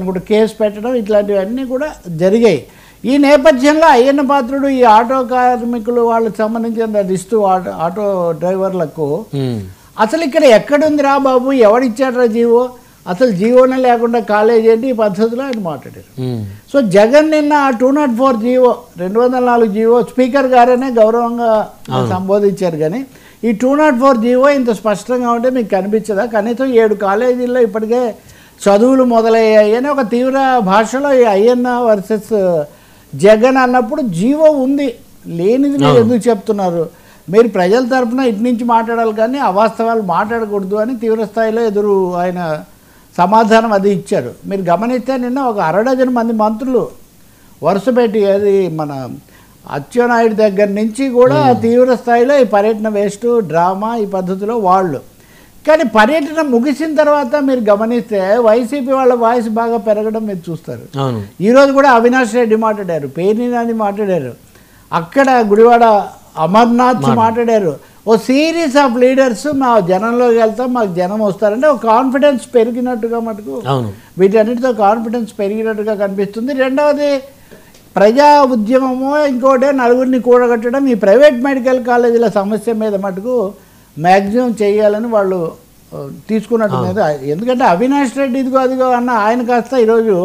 కూడా కేసు పెట్టడం ఇట్లాంటివన్నీ కూడా జరిగాయి. ఈ నేపథ్యంలో అయ్యన్న పాత్రుడు ఈ ఆటో కార్మికులు వాళ్ళకి సంబంధించిన రిస్తు ఆటో డ్రైవర్లకు అసలు ఇక్కడ ఎక్కడుందిరా బాబు, ఎవడిచ్చాడ్రా జీవో, అసలు జీవోనే లేకుండా కాలేజ్ ఏంటి, ఈ పద్ధతిలో ఆయన మాట్లాడారు. సో జగన్ నిన్న 204 జీవో 204 జీవో స్పీకర్ గారనే గౌరవంగా సంబోధించారు. కానీ ఈ 204 జీవో ఇంత స్పష్టంగా ఉంటే మీకు కనిపించదా? కనీసం 7 కాలేజీల్లో ఇప్పటికే చదువులు మొదలయ్యాయి అని ఒక తీవ్ర భాషలో ఈ అయ్యన్న వర్సెస్ జగన్ అన్నప్పుడు జీవో ఉంది, లేనిది మీరు ఎందుకు చెప్తున్నారు? మీరు ప్రజల తరఫున ఇటు నుంచి మాట్లాడాలి కానీ అవాస్తవాలు మాట్లాడకూడదు అని తీవ్ర స్థాయిలో ఆయన సమాధానం అది ఇచ్చారు. మీరు గమనిస్తే నిన్న ఒక 60 మంది మంత్రులు వరుస పెట్టి, అది మన అచ్చెన్నాయుడు దగ్గర నుంచి కూడా తీవ్ర స్థాయిలో ఈ పర్యటన వేస్ట్ డ్రామా ఈ పద్ధతిలో వాళ్ళు. కానీ పర్యటన ముగిసిన తర్వాత మీరు గమనిస్తే వైసీపీ వాళ్ళ వాయిస్ బాగా పెరగడం మీరు చూస్తారు. ఈరోజు కూడా అవినాష్ రెడ్డి మాట్లాడారు, పేర్ని నాని మాట్లాడారు, అక్కడ గుడివాడ అమర్నాథ్ మాట్లాడారు. ఓ సిరీస్ ఆఫ్ లీడర్స్ మా జనంలోకి వెళ్తాం, మాకు జనం వస్తారంటే ఒక కాన్ఫిడెన్స్ పెరిగినట్టుగా మటుకు వీటన్నిటితో కాన్ఫిడెన్స్ పెరిగినట్టుగా కనిపిస్తుంది. రెండవది ప్రజా ఉద్యమము, ఇంకోటి నలుగురిని కూడగట్టడం, ఈ ప్రైవేట్ మెడికల్ కాలేజీల సమస్య మీద మటుకు మ్యాక్సిమం చేయాలని వాళ్ళు తీసుకున్నట్టు మీద. ఎందుకంటే అవినాష్ రెడ్డి ఇదిగో అదిగో అన్న ఆయన కాస్త ఈరోజు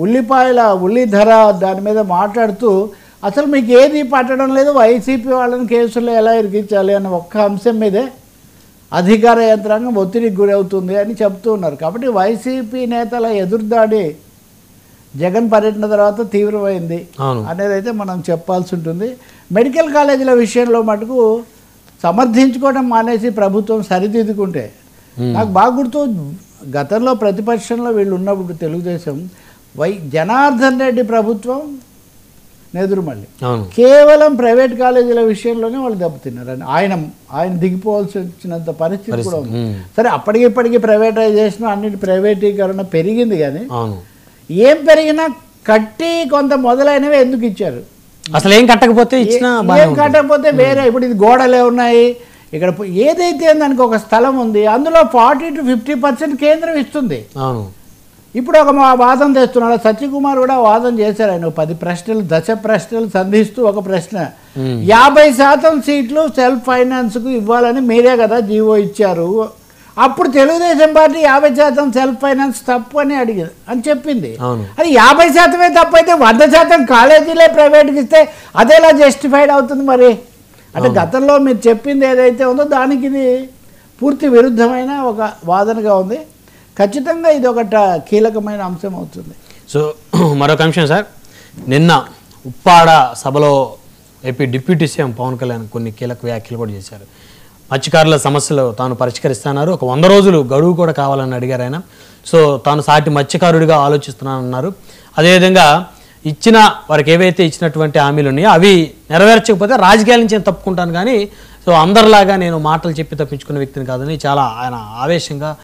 ఉల్లి ధర దాని మీద మాట్లాడుతూ అసలు మీకు ఏది పట్టడం లేదు, వైసీపీ వాళ్ళని కేసుల్లో ఎలా ఇరికించాలి అన్న ఒక్క అంశం మీదే అధికార యంత్రాంగం ఒత్తిడికి గురవుతుంది అని చెప్తూ ఉన్నారు. కాబట్టి వైసీపీ నేతల ఎదురుదాడి జగన్ పర్యటన తర్వాత తీవ్రమైంది అనేది అయితే మనం చెప్పాల్సి ఉంటుంది. మెడికల్ కాలేజీల విషయంలో మటుకు సమర్థించుకోవడం మానేసి ప్రభుత్వం సరిదిద్దుకుంటే, నాకు బాగా గుర్తు గతంలో ప్రతిపక్షంలో వీళ్ళు ఉన్నప్పుడు తెలుగుదేశం జనార్దన్ రెడ్డి ప్రభుత్వం నెదురుమల్లి కేవలం ప్రైవేట్ కాలేజీల విషయంలోనే వాళ్ళు దెబ్బతిన్నారని ఆయన దిగిపోవాల్సి వచ్చినంత పరిస్థితి కూడా ఉంది. సరే అప్పటికిప్పటికీ ప్రైవేటైజేషన్ అన్నిటి ప్రైవేటీకరణ పెరిగింది, కానీ ఏం పెరిగినా కట్టి కొంత మొదలైనవి ఎందుకు ఇచ్చారు? అసలు ఏం కట్టకపోతే ఏం కట్టకపోతే వేరే, ఇప్పుడు ఇది గోడలే ఉన్నాయి, ఇక్కడ ఏదైతే దానికి ఒక స్థలం ఉంది, అందులో 40 to 50% కేంద్రం ఇస్తుంది. ఇప్పుడు ఒక వాదన తెస్తున్నారు, సత్యకుమార్ కూడా వాదన చేశారు. ఆయన 10 ప్రశ్నలు 10 ప్రశ్నలు సంధిస్తూ ఒక ప్రశ్న, 50% సీట్లు సెల్ఫ్ ఫైనాన్స్కు ఇవ్వాలని మీరే కదా జీవో ఇచ్చారు, అప్పుడు తెలుగుదేశం పార్టీ 50% సెల్ఫ్ ఫైనాన్స్ తప్పు అని అడిగింది అని చెప్పింది. అది 50% తప్పు అయితే 100% కాలేజీలే ప్రైవేట్కి ఇస్తే అదేలా జస్టిఫైడ్ అవుతుంది? మరి అంటే గతంలో మీరు చెప్పింది ఏదైతే ఉందో దానికి ఇది పూర్తి విరుద్ధమైన ఒక వాదనగా ఉంది. ఖచ్చితంగా ఇది ఒక కీలకమైన అంశం అవుతుంది. సో మరొక అంశం సార్, నిన్న ఉప్పాడ సభలో AP deputy CM Pawan Kalyan కొన్ని కీలక వ్యాఖ్యలు కూడా చేశారు. మత్స్యకారుల సమస్యలు తాను పరిష్కరిస్తున్నారు, ఒక 100 రోజులు గడువు కూడా కావాలని అడిగారు ఆయన. సో తాను సాటి మత్స్యకారుడిగా ఆలోచిస్తున్నానన్నారు. అదేవిధంగా వారికి ఏవైతే ఇచ్చినటువంటి హామీలు ఉన్నాయో అవి నెరవేర్చకపోతే రాజకీయాల నుంచి తప్పుకుంటాను, కానీ సో అందరిలాగా నేను మాటలు చెప్పి తప్పించుకునే వ్యక్తిని కాదని చాలా ఆయన ఆవేశంగా